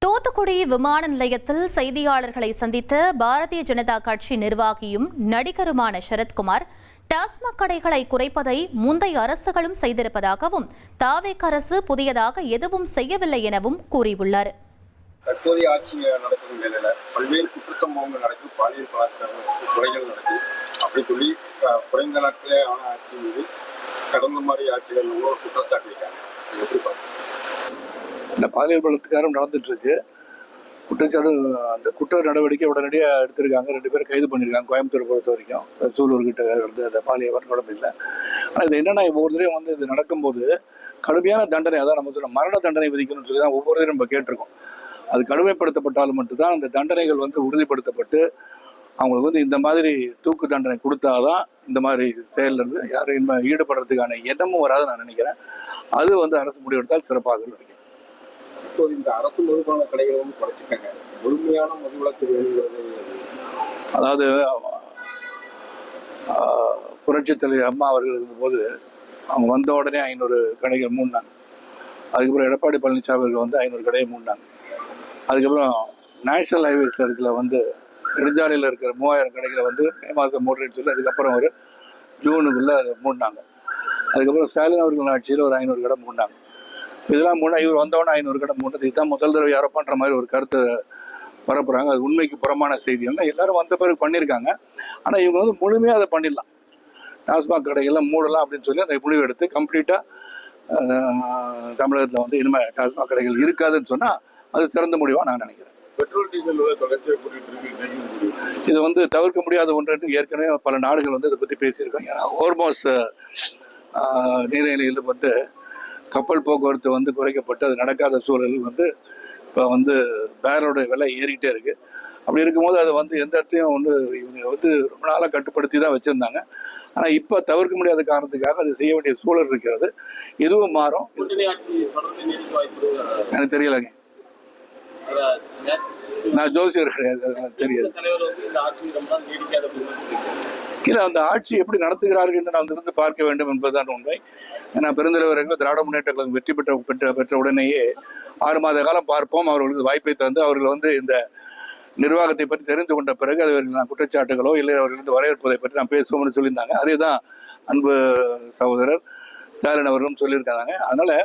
தூத்துக்குடி விமான நிலையத்தில் செய்தியாளர்களை சந்தித்த பாரதிய ஜனதா கட்சி நிர்வாகியும் நடிகருமான சரத்குமார் டாஸ்மாக் கடைகளை குறைப்பதை முந்தைய அரசுகளும் செய்திருப்பதாகவும் தாவேக் அரசு புதியதாக எதுவும் செய்யவில்லை எனவும் கூறியுள்ளார். தற்போதைய ஆட்சி நடக்கும் நிலையில பல்வேறு குற்றச்சம்பவங்கள் நடக்கும், பாலியல் கலாச்சார கொலைகள் நடக்கும் அப்படி சொல்லி குறைந்த நாட்களே ஆன ஆட்சி மீது கடந்த மாதிரி ஆட்சிகள் குற்றச்சாட்டு வைக்காங்க. எப்படி பார்க்க இந்த பாலியல் பலாத்காரம் நடந்துட்டு இருக்கு. குற்றச்சாட்டு அந்த குற்ற நடவடிக்கை உடனடியாக எடுத்திருக்காங்க. 2 பேரும் கைது பண்ணியிருக்காங்க. கோயம்புத்தூர் பொறுத்த வரைக்கும் சூலூர்கிட்ட வந்து அந்த பாலியல் வன்கொடுமை இல்லை. ஆனால் இது என்னன்னா, ஒவ்வொரு தடவையும் வந்து இது நடக்கும்போது கடுமையான தண்டனை, அதான் நம்ம சொல்ல மரண தண்டனை விதிக்கணும்னு சொல்லி தான் ஒவ்வொரு தடவையும் நம்ம கேட்டிருக்கோம். அது கடுமைப்படுத்தப்பட்டாலும் மட்டும்தான் அந்த தண்டனைகள் வந்து உறுதிப்படுத்தப்பட்டு அவங்களுக்கு வந்து இந்த மாதிரி தூக்கு தண்டனை கொடுத்தாதான் இந்த மாதிரி செயலிருந்து யாரும் ஈடுபடுறதுக்கான எண்ணமும் வராது நான் நினைக்கிறேன். அது வந்து அரசு முடிவெடுத்தால் சிறப்பாக நினைக்கிறேன். இப்போது இந்த அரசு மதுபான கடைகளை வந்து குறைச்சிட்டாங்க. முழுமையான மதுவிலக்கு வேணுங்கிறது, அதாவது புரட்சித் தலைவர் அம்மா அவர்கள் இருந்தபோது அவங்க வந்த உடனே 500 கடைகள் மூடினாங்க. அதுக்கப்புறம் எடப்பாடி பழனிசாமி அவர்கள் வந்து 500 கடையை மூடினாங்க. அதுக்கப்புறம் நேஷனல் ஹைவேஸ் இடத்துல வந்து நெடுஞ்சாலையில் இருக்கிற 3000 கடைகளை வந்து மே மாதம் மூடுறேன்னு சொல்லி அதுக்கப்புறம் ஒரு ஜூனுக்குள்ளே அதை மூடினாங்க. அதுக்கப்புறம் ஸ்டாலின் அவர்கள் ஆட்சியில் ஒரு 500 கடை மூடினாங்க. இதெல்லாம் இவர் வந்தவொடனே 500 கடை மூட்டது. இதுதான் முதல் தடவை யாரோ பண்ணுற மாதிரி ஒரு கருத்தை பரப்புறாங்க. அது உண்மைக்கு புறமான செய்திகள்னா எல்லாரும் வந்த பிறகு பண்ணியிருக்காங்க. ஆனால் இவங்க வந்து முழுமையாக அதை பண்ணிடலாம், டாஸ்மாக் கடைகள்லாம் மூடலாம் அப்படின்னு சொல்லி அந்த முடிவு எடுத்து கம்ப்ளீட்டாக தமிழகத்தில் வந்து இனிமேல் டாஸ்மாக் கடைகள் இருக்காதுன்னு சொன்னால் அது சிறந்த முடிவாக நான் நினைக்கிறேன். பெட்ரோல் டீசல் தொடர்ச்சியாக கூட்டிட்டு இது வந்து தவிர்க்க முடியாத ஒன்று. ஏற்கனவே பல நாடுகள் வந்து இதை பற்றி பேசியிருக்காங்க. ஏன்னா ஹோர்மோஸ் நீர்நிலையில் வந்து கப்பல் போக்குவரத்து வந்து குறைக்கப்பட்டு அது நடக்காத சூழல் வந்து இப்போ வந்து பேரோட விலை ஏறிக்கிட்டே இருக்குது. அப்படி இருக்கும்போது அதை வந்து எந்த இடத்தையும் வந்து இவங்க வந்து ரொம்ப நாளாக கட்டுப்படுத்தி தான் வச்சுருந்தாங்க. ஆனால் இப்போ தவிர்க்க முடியாத காரணத்துக்காக அது செய்ய வேண்டிய சூழல் இருக்கிறது. இதுவும் மாறும். எனக்கு தெரியலைங்க, நான் ஜோசியர் கிடையாது, எனக்கு தெரியாது. இல்லை, அந்த ஆட்சி எப்படி நடத்துகிறார்கள் என்று நாம் இருந்து பார்க்க வேண்டும் என்பதுதான் உண்மை. ஏன்னா பெருந்தலைவர்கள் திராவிட முன்னேற்ற கழகம் வெற்றி பெற்ற உடனேயே 6 மாத காலம் பார்ப்போம், அவர்களுக்கு வாய்ப்பை தந்து அவர்கள் வந்து இந்த நிர்வாகத்தை பற்றி தெரிந்து கொண்ட பிறகு அவர்கள் நான் குற்றச்சாட்டுகளோ இல்லை அவர்கள் வரவேற்பதை பற்றி நான் பேசுவோம்னு சொல்லியிருந்தாங்க. அதே தான் அன்பு சகோதரர் ஸ்டாலின் அவர்களும் சொல்லியிருக்காங்க. அதனால்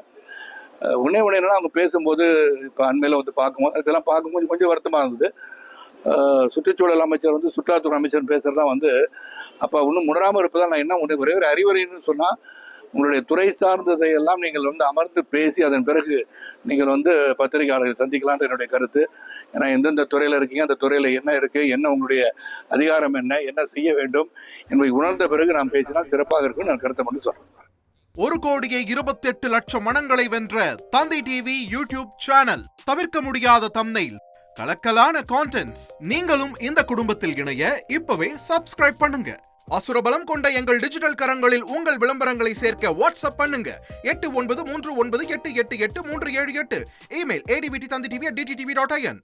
உடனே அவங்க பேசும்போது இப்போ அண்மையில் வந்து பார்க்கும்போது இதெல்லாம் பார்க்கும்போது கொஞ்சம் வருத்தமாக இருந்தது. சுற்றுச்சூழல் அமைச்சர் வந்து சுற்றுலாத்துறை அமைச்சர் பேசுகிறதா வந்து அப்போ இன்னும் முடராமல் இருப்பதால் நான் என்ன ஒரே ஒரு அறிவுரைன்னு சொன்னால், உங்களுடைய துறை சார்ந்ததை எல்லாம் நீங்கள் வந்து அமர்ந்து பேசி அதன் பிறகு நீங்கள் வந்து பத்திரிகையாளர்கள் சந்திக்கலான்ற என்னுடைய கருத்து. ஏன்னா எந்தெந்த துறையில் இருக்கீங்க, அந்த துறையில் என்ன இருக்குது, என்ன உங்களுடைய அதிகாரம் என்ன செய்ய வேண்டும் என்பதை உணர்ந்த பிறகு நாம் பேசினால் சிறப்பாக இருக்குன்னு நான் கருத்தை மட்டும் சொல்கிறேன். 1,28,00,000 மனங்களை வென்ற தந்தி டிவி யூடியூப் சேனல். தவிர்க்க முடியாத தம்ப்நெயில், கலக்கலான கான்டென்ட்ஸ். நீங்களும் இந்த குடும்பத்தில் இணைய இப்பவே சப்ஸ்கிரைப் பண்ணுங்க. அசுரபலம் கொண்ட எங்கள் டிஜிட்டல் கரங்களில் உங்கள் விளம்பரங்களை சேர்க்க வாட்ஸ்அப் பண்ணுங்க. 8939888378. Email advtthanditv@dttv.in.